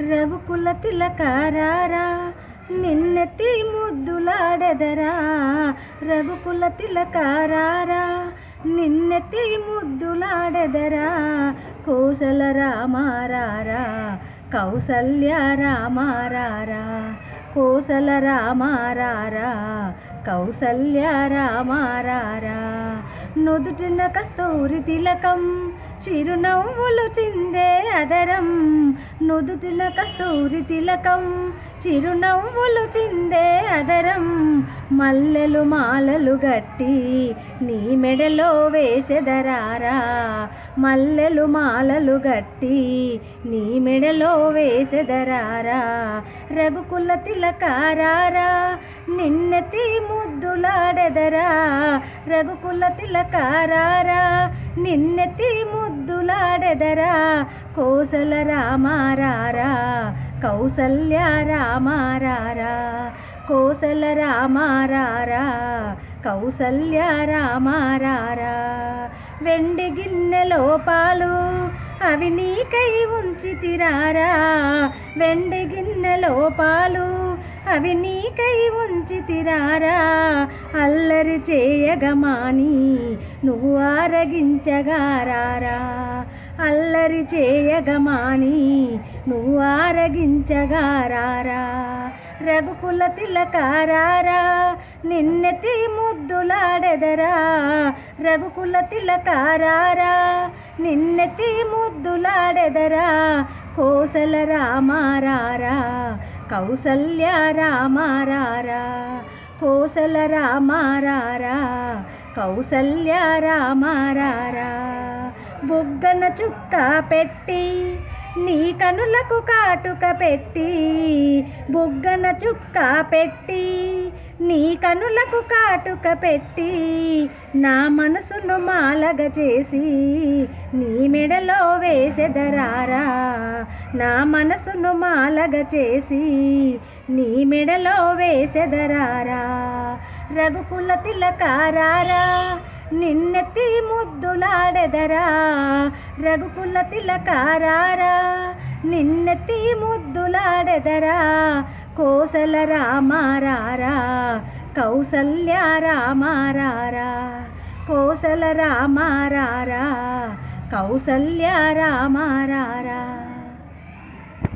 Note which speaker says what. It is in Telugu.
Speaker 1: రఘుకుల తిలకారారా నిన్నెత్తి ముద్దులాడెదరా. రఘుకుల తిలకారారా నిన్నెత్తి ముద్దులాడెదరా. కోసల రామారారా కౌసల్య రామారారా. కోసల రామారారా కౌసల్య రామారారా. నుదుటిన కస్తూరి తిలకం చిరునవ్వులు చిందే అదరం. నుదుటిన కస్తూరి తిలకం చిరునవ్వులు చిందే అదరం. మల్లెలు మాలలు గట్టి నీ మెడలో వేసెదరారా. మల్లెలు మాలలు గట్టి నీ మెడలో వేసెదరారా. రఘుకుల తిలకారారా నిన్నెత్తి ముద్దులాడెదరా. రఘుకుల తిలకారారా నిన్నెత్తి ముద్దులాడెదరా. కోసల రామారారా కౌసల్య రామారారా. కోసల రామారారా కౌసల్య రామారారా. వెండి గిన్నెలో పాలు అవి నీకై ఉంచితిరారా. వెండి గిన్నెలో పాలు అవి నీకై ఉంచితిరారా. అల్లరి చేయగమాని నువ్వు ఆరగించగారారా. అల్లరి చేయగమాని నువ్వు ఆరగించగారారా. రఘుకుల తిలకారారా నిన్నెత్తి ముద్దులాడెదరా. రఘుకుల తిలకారారా నిన్నెత్తి ముద్దులాడెదరా. కోసల రామారారా కౌసల్య రామారారా. కోసల రామారారా కౌసల్య రామారారా. బుగ్గన చుక్క పెట్టి నీ కనులకు కాటుక పెట్టి. బుగ్గన చుక్క పెట్టి నీ కనులకు కాటుక పెట్టి. నా మనసును మాలగ చేసి నీ మెడలో వేసెదరారా. నా మనసును మాలగ చేసి నీ మెడలో వేసెదరారా. రఘుకుల తిలకారారా నిన్నెత్తి ముద్దులాడెదరా. రఘుకుల తిలకారారా నిన్నెత్తి ముద్దులాడెదరా. కోసల రామారారా కౌసల్య రామారారా. కోసల రామారారా కౌసల్య రామారారా.